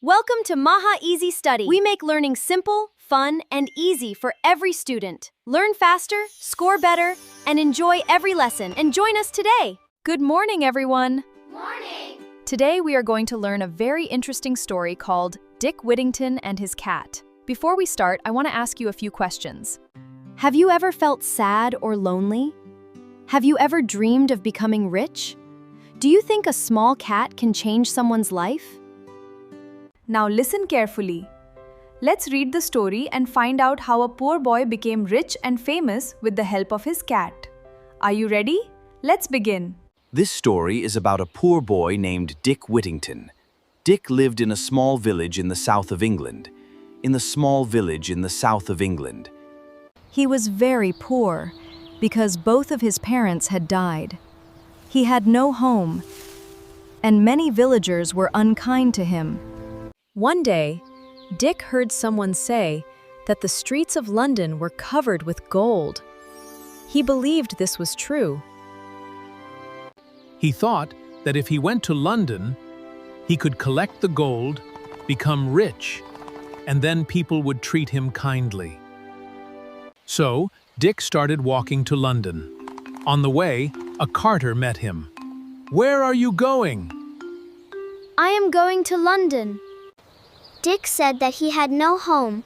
Welcome to Maha Easy Study. We make learning simple, fun, and easy for every student. Learn faster, score better, and enjoy every lesson. And join us today. Good morning, everyone. Morning! Today we are going to learn a very interesting story called Dick Whittington and His Cat. Before we start, I want to ask you a few questions. Have you ever felt sad or lonely? Have you ever dreamed of becoming rich? Do you think a small cat can change someone's life? Now listen carefully. Let's read the story and find out how a poor boy became rich and famous with the help of his cat. Are you ready? Let's begin. This story is about a poor boy named Dick Whittington. Dick lived in a small village in the south of England. He was very poor because both of his parents had died. He had no home, and many villagers were unkind to him. One day, Dick heard someone say that the streets of London were covered with gold. He believed this was true. He thought that if he went to London, he could collect the gold, become rich, and then people would treat him kindly. So, Dick started walking to London. On the way, a carter met him. "Where are you going?" I am going to London. Dick said that he had no home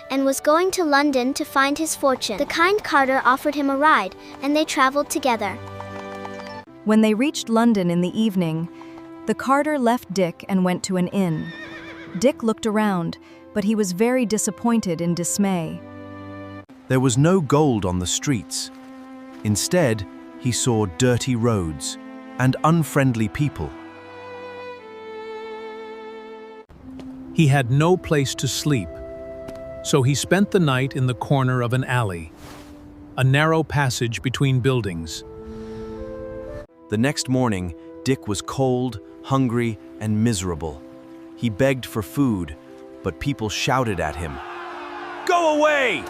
and was going to London to find his fortune. The kind carter offered him a ride, and they traveled together. When they reached London in the evening, the carter left Dick and went to an inn. Dick looked around, but he was very disappointed in dismay. There was no gold on the streets. Instead, he saw dirty roads and unfriendly people. He had no place to sleep, so he spent the night in the corner of an alley, a narrow passage between buildings. The next morning, Dick was cold, hungry, and miserable. He begged for food, but people shouted at him. "Go away!"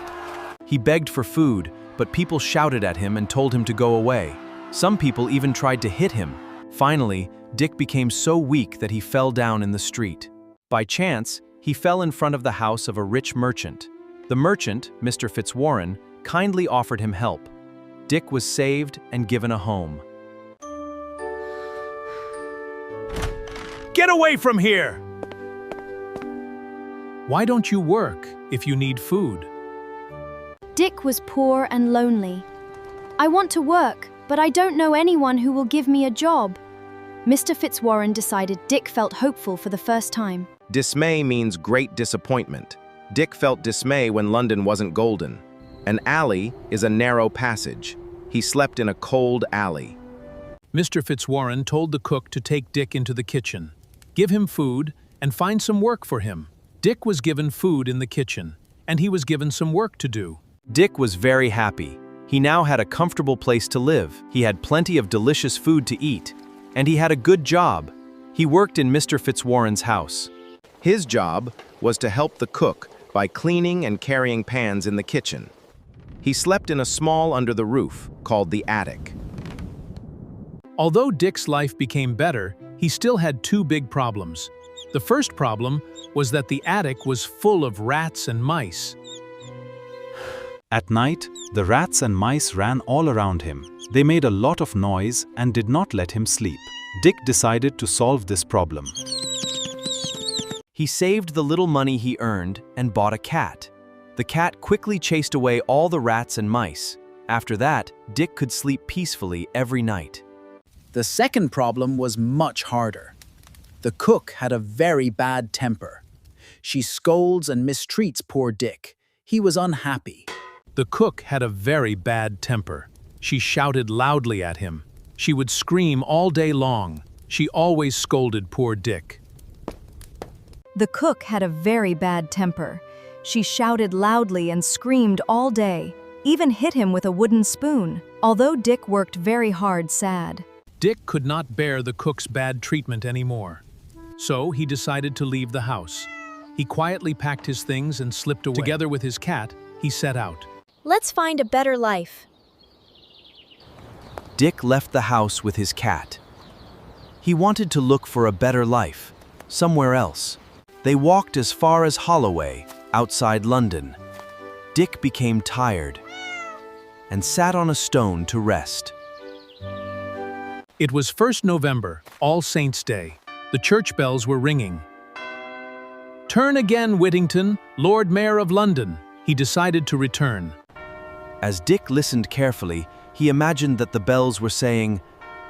He begged for food, but people shouted at him and told him to go away. Some people even tried to hit him. Finally, Dick became so weak that he fell down in the street. By chance, he fell in front of the house of a rich merchant. The merchant, Mr. Fitzwarren, kindly offered him help. Dick was saved and given a home. "Get away from here! Why don't you work if you need food?" Dick was poor and lonely. I want to work, but I don't know anyone who will give me a job. Mr. Fitzwarren decided Dick felt hopeful for the first time. Dismay means great disappointment. Dick felt dismay when London wasn't golden. An alley is a narrow passage. He slept in a cold alley. Mr. Fitzwarren told the cook to take Dick into the kitchen, give him food, and find some work for him. Dick was given food in the kitchen, and he was given some work to do. Dick was very happy. He now had a comfortable place to live. He had plenty of delicious food to eat, and he had a good job. He worked in Mr. Fitzwarren's house. His job was to help the cook by cleaning and carrying pans in the kitchen. He slept in a small under the roof called the attic. Although Dick's life became better, he still had two big problems. The first problem was that the attic was full of rats and mice. At night, the rats and mice ran all around him. They made a lot of noise and did not let him sleep. Dick decided to solve this problem. He saved the little money he earned and bought a cat. The cat quickly chased away all the rats and mice. After that, Dick could sleep peacefully every night. The second problem was much harder. The cook had a very bad temper. She scolds and mistreats poor Dick. He was unhappy. The cook had a very bad temper. She shouted loudly at him. She would scream all day long. She always scolded poor Dick. The cook had a very bad temper. She shouted loudly and screamed all day, even hit him with a wooden spoon. Although Dick worked very hard, sad. Dick could not bear the cook's bad treatment anymore. So he decided to leave the house. He quietly packed his things and slipped away. Together with his cat, he set out. Let's find a better life. Dick left the house with his cat. He wanted to look for a better life, somewhere else. They walked as far as Holloway, outside London. Dick became tired and sat on a stone to rest. It was 1st November, All Saints' Day. The church bells were ringing. "Turn again, Whittington, Lord Mayor of London." He decided to return. As Dick listened carefully, he imagined that the bells were saying,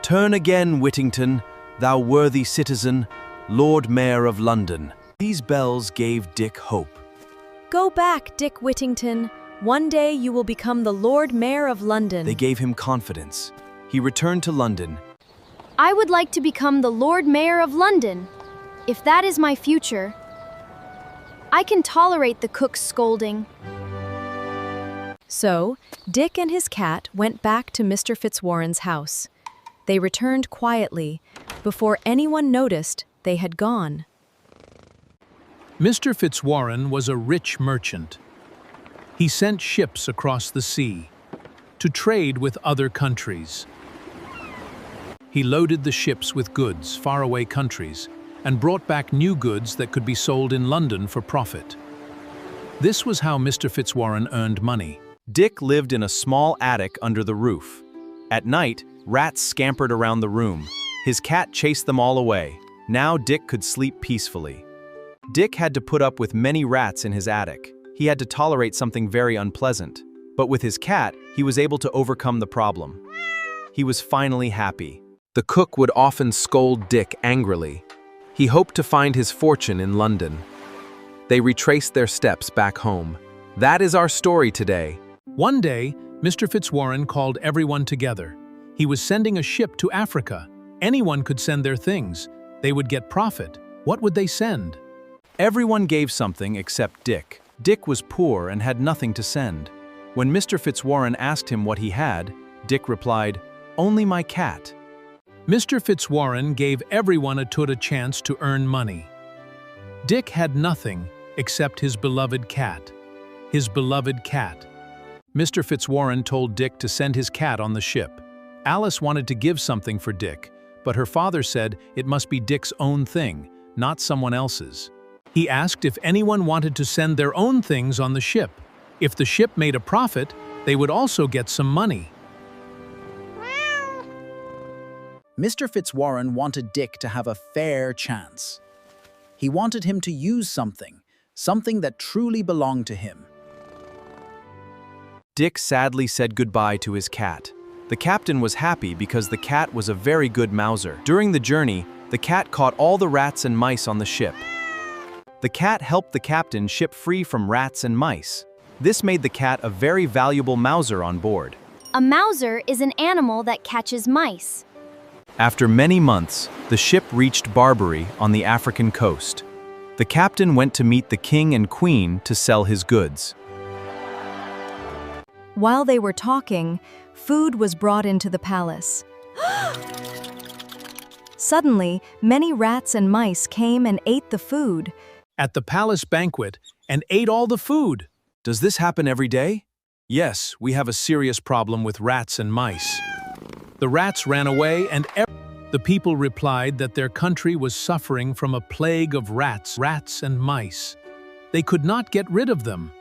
"Turn again, Whittington, thou worthy citizen, Lord Mayor of London." These bells gave Dick hope. Go back, Dick Whittington. One day you will become the Lord Mayor of London. They gave him confidence. He returned to London. I would like to become the Lord Mayor of London. If that is my future, I can tolerate the cook's scolding. So, Dick and his cat went back to Mr. Fitzwarren's house. They returned quietly. Before anyone noticed, they had gone. Mr. Fitzwarren was a rich merchant. He sent ships across the sea to trade with other countries. He loaded the ships with goods, faraway countries, and brought back new goods that could be sold in London for profit. This was how Mr. Fitzwarren earned money. Dick lived in a small attic under the roof. At night, rats scampered around the room. His cat chased them all away. Now Dick could sleep peacefully. Dick had to put up with many rats in his attic. He had to tolerate something very unpleasant. But with his cat, he was able to overcome the problem. He was finally happy. The cook would often scold Dick angrily. He hoped to find his fortune in London. They retraced their steps back home. That is our story today. One day, Mr. Fitzwarren called everyone together. He was sending a ship to Africa. Anyone could send their things. They would get profit. What would they send? Everyone gave something except Dick. Dick was poor and had nothing to send. When Mr. Fitzwarren asked him what he had, Dick replied, "Only my cat." Mr. Fitzwarren gave everyone a chance to earn money. Dick had nothing except his beloved cat. His beloved cat. Mr. Fitzwarren told Dick to send his cat on the ship. Alice wanted to give something for Dick, but her father said it must be Dick's own thing, not someone else's. He asked if anyone wanted to send their own things on the ship. If the ship made a profit, they would also get some money. Mr. Fitzwarren wanted Dick to have a fair chance. He wanted him to use something that truly belonged to him. Dick sadly said goodbye to his cat. The captain was happy because the cat was a very good mouser. During the journey, the cat caught all the rats and mice on the ship. The cat helped the captain ship free from rats and mice. This made the cat a very valuable mouser on board. A mouser is an animal that catches mice. After many months, the ship reached Barbary on the African coast. The captain went to meet the king and queen to sell his goods. While they were talking, food was brought into the palace. Suddenly, many rats and mice came and ate the food. At the palace banquet and ate all the food. Does this happen every day? Yes, we have a serious problem with rats and mice. The rats ran away and the people replied that their country was suffering from a plague of rats and mice. They could not get rid of them.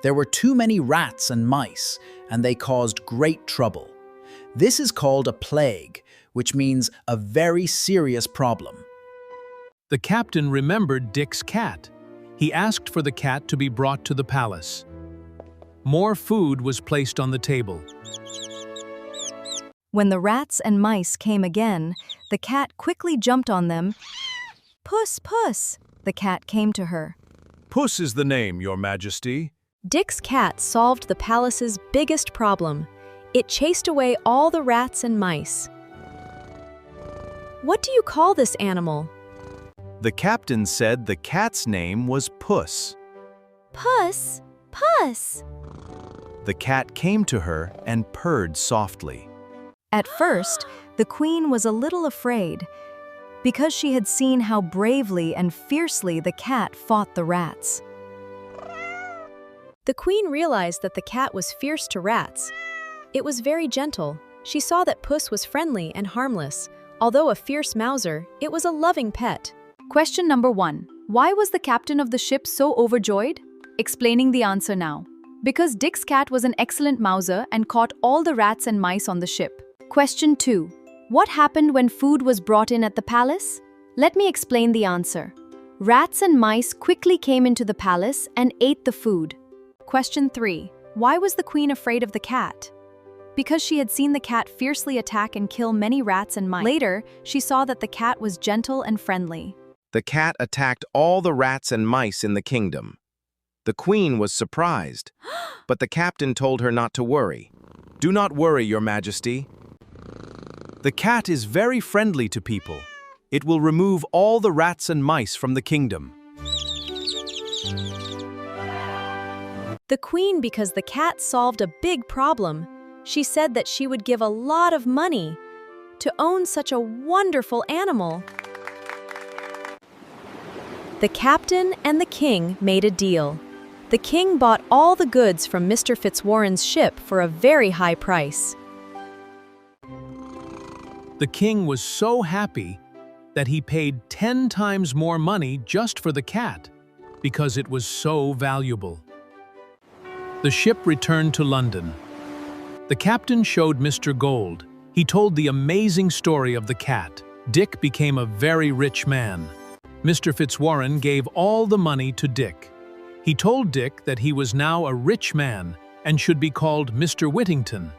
There were too many rats and mice, and they caused great trouble. This is called a plague, which means a very serious problem. The captain remembered Dick's cat. He asked for the cat to be brought to the palace. More food was placed on the table. When the rats and mice came again, the cat quickly jumped on them. "Puss, puss!" the cat came to her. Puss is the name, Your Majesty. Dick's cat solved the palace's biggest problem. It chased away all the rats and mice. "What do you call this animal?" The captain said the cat's name was Puss. Puss, puss. The cat came to her and purred softly. At first, the queen was a little afraid, because she had seen how bravely and fiercely the cat fought the rats. The queen realized that the cat was fierce to rats. It was very gentle. She saw that Puss was friendly and harmless. Although a fierce mouser, it was a loving pet. Question number 1. Why was the captain of the ship so overjoyed? Explaining the answer now. Because Dick's cat was an excellent mouser and caught all the rats and mice on the ship. Question 2. What happened when food was brought in at the palace? Let me explain the answer. Rats and mice quickly came into the palace and ate the food. Question 3. Why was the queen afraid of the cat? Because she had seen the cat fiercely attack and kill many rats and mice. Later, she saw that the cat was gentle and friendly. The cat attacked all the rats and mice in the kingdom. The queen was surprised, but the captain told her not to worry. "Do not worry, Your Majesty. The cat is very friendly to people. It will remove all the rats and mice from the kingdom." The queen, because the cat solved a big problem, she said that she would give a lot of money to own such a wonderful animal. The captain and the king made a deal. The king bought all the goods from Mr. Fitzwarren's ship for a very high price. The king was so happy that he paid 10 times more money just for the cat, because it was so valuable. The ship returned to London. The captain showed Mr. Gold. He told the amazing story of the cat. Dick became a very rich man. Mr. Fitzwarren gave all the money to Dick. He told Dick that he was now a rich man and should be called Mr. Whittington.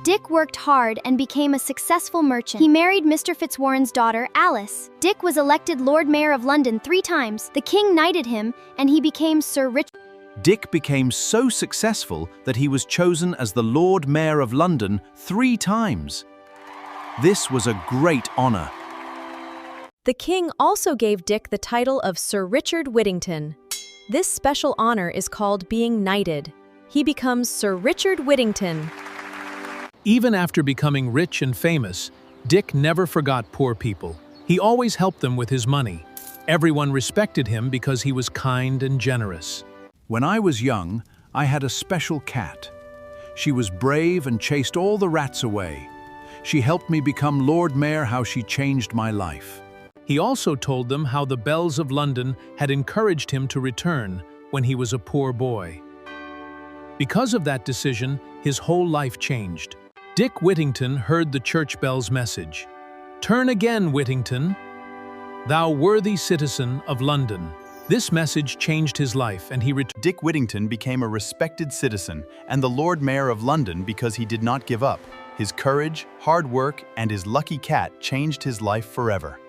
Dick worked hard and became a successful merchant. He married Mr. Fitzwarren's daughter, Alice. Dick was elected Lord Mayor of London 3 times. The king knighted him, and he became Sir Richard. Dick became so successful that he was chosen as the Lord Mayor of London 3 times. This was a great honor. The king also gave Dick the title of Sir Richard Whittington. This special honor is called being knighted. He becomes Sir Richard Whittington. Even after becoming rich and famous, Dick never forgot poor people. He always helped them with his money. Everyone respected him because he was kind and generous. When I was young, I had a special cat. She was brave and chased all the rats away. She helped me become Lord Mayor. How she changed my life. He also told them how the bells of London had encouraged him to return when he was a poor boy. Because of that decision, his whole life changed. Dick Whittington heard the church bell's message. "Turn again, Whittington, thou worthy citizen of London." This message changed his life, and he returned. Dick Whittington became a respected citizen and the Lord Mayor of London because he did not give up. His courage, hard work, and his lucky cat changed his life forever.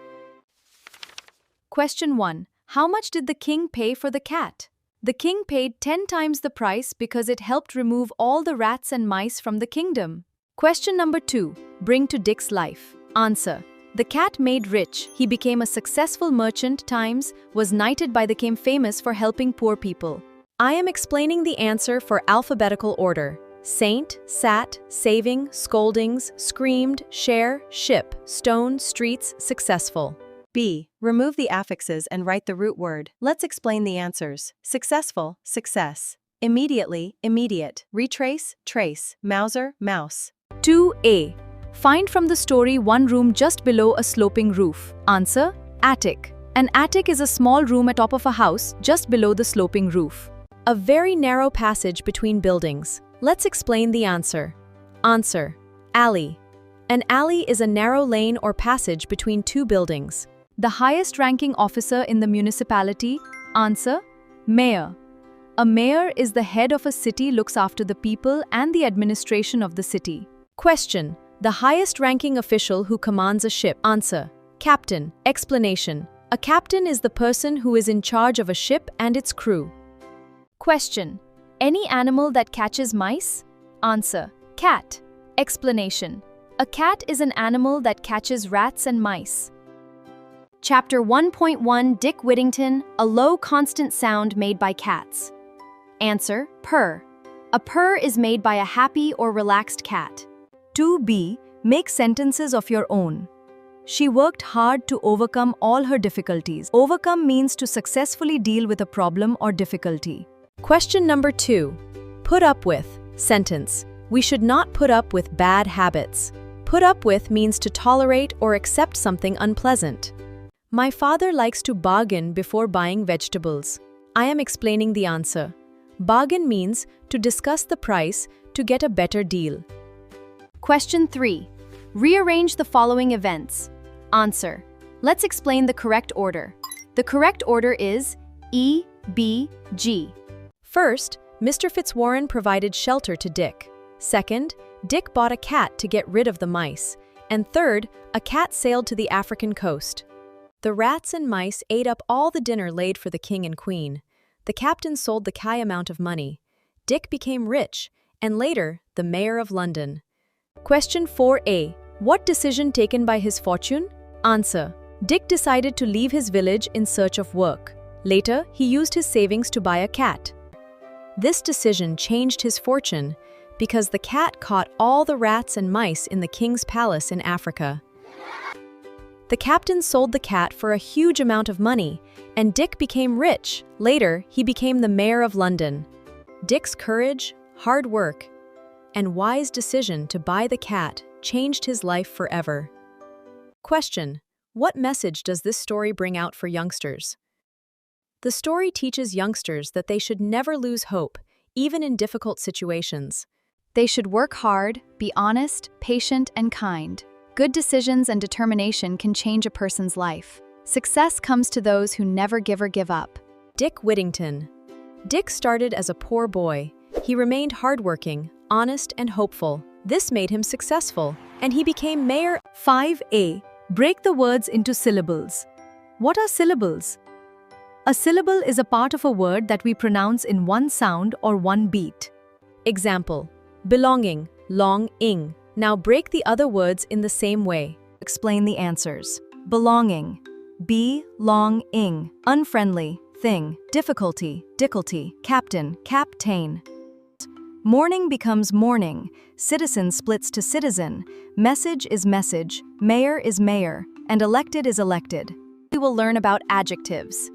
Question 1. How much did the king pay for the cat? The king paid 10 times the price because it helped remove all the rats and mice from the kingdom. Question number 2. Bring to Dick's life. Answer. The cat made rich. He became a successful merchant times, was knighted by the king, famous for helping poor people. I am explaining the answer for alphabetical order. Saint, sat, saving, scoldings, screamed, share, ship, stone, streets, successful. B. Remove the affixes and write the root word. Let's explain the answers. Successful, success. Immediately, immediate. Retrace, trace. Mouser, mouse. 2A. Find from the story one room just below a sloping roof. Answer. Attic. An attic is a small room at top of a house just below the sloping roof. A very narrow passage between buildings. Let's explain the answer. Answer. Alley. An alley is a narrow lane or passage between 2 buildings. The highest ranking officer in the municipality. Answer. Mayor. A mayor is the head of a city, looks after the people and the administration of the city. Question. The highest ranking official who commands a ship. Answer. Captain. Explanation. A captain is the person who is in charge of a ship and its crew. Question. Any animal that catches mice? Answer. Cat. Explanation. A cat is an animal that catches rats and mice. Chapter 1.1 Dick Whittington, a low constant sound made by cats. Answer. Purr. A purr is made by a happy or relaxed cat. 2B. Make sentences of your own. She worked hard to overcome all her difficulties. Overcome means to successfully deal with a problem or difficulty. Question number 2. Put up with. Sentence. We should not put up with bad habits. Put up with means to tolerate or accept something unpleasant. My father likes to bargain before buying vegetables. I am explaining the answer. Bargain means to discuss the price to get a better deal. Question 3. Rearrange the following events. Answer. Let's explain the correct order. The correct order is E, B, G. First, Mr. Fitzwarren provided shelter to Dick. Second, Dick bought a cat to get rid of the mice. And third, a cat sailed to the African coast. The rats and mice ate up all the dinner laid for the king and queen. The captain sold the high amount of money. Dick became rich, and later, the mayor of London. Question 4a. What decision taken by his fortune? Answer. Dick decided to leave his village in search of work. Later, he used his savings to buy a cat. This decision changed his fortune because the cat caught all the rats and mice in the king's palace in Africa. The captain sold the cat for a huge amount of money, and Dick became rich. Later, he became the mayor of London. Dick's courage, hard work, and wise decision to buy the cat changed his life forever. Question: what message does this story bring out for youngsters? The story teaches youngsters that they should never lose hope, even in difficult situations. They should work hard, be honest, patient, and kind. Good decisions and determination can change a person's life. Success comes to those who never give up. Dick Whittington. Dick started as a poor boy. He remained hardworking, honest, and hopeful. This made him successful, and he became mayor. 5a. Break the words into syllables. What are syllables? A syllable is a part of a word that we pronounce in one sound or one beat. Example: belonging, long-ing. Now break the other words in the same way. Explain the answers. Belonging, be-long-ing. Unfriendly, thing. Difficulty, difficulty. Captain, captain. Morning becomes morning. Citizen splits to citizen. Message is message. Mayor is mayor. And elected is elected. We will learn about adjectives.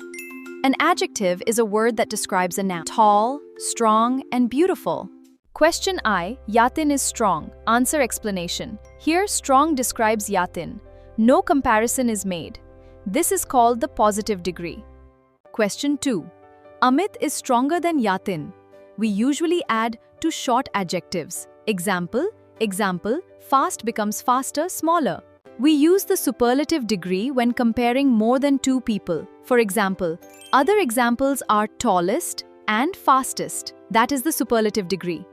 An adjective is a word that describes a noun. Tall, strong, and beautiful. Question I. Yatin is strong. Answer explanation. Here, strong describes Yatin. No comparison is made. This is called the positive degree. Question 2. Amit is stronger than Yatin. We usually add to short adjectives. Example, fast becomes faster, smaller. We use the superlative degree when comparing more than two people. For example, other examples are tallest and fastest. That is the superlative degree.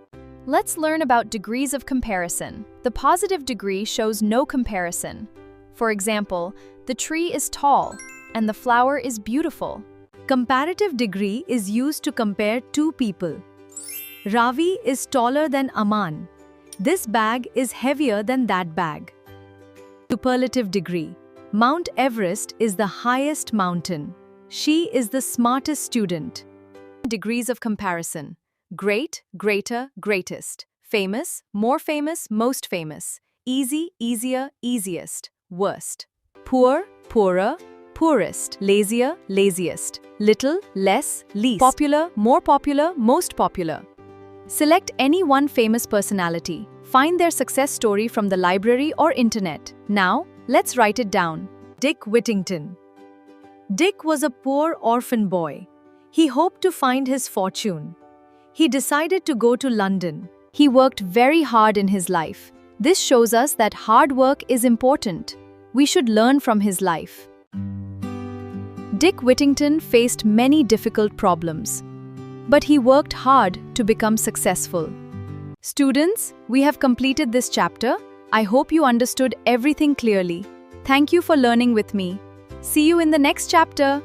Let's learn about degrees of comparison. The positive degree shows no comparison. For example, the tree is tall and the flower is beautiful. Comparative degree is used to compare two people. Ravi is taller than Aman. This bag is heavier than that bag. Superlative degree. Mount Everest is the highest mountain. She is the smartest student. Degrees of comparison. Great, greater, greatest. Famous, more famous, most famous. Easy, easier, easiest. Worst. Poor, poorer, poorest. Lazier, laziest. Little, less, least. Popular, more popular, most popular. Select any one famous personality. Find their success story from the library or internet. Now, let's write it down. Dick Whittington. Dick was a poor orphan boy. He hoped to find his fortune. He decided to go to London. He worked very hard in his life. This shows us that hard work is important. We should learn from his life. Dick Whittington faced many difficult problems, but he worked hard to become successful. Students, we have completed this chapter. I hope you understood everything clearly. Thank you for learning with me. See you in the next chapter.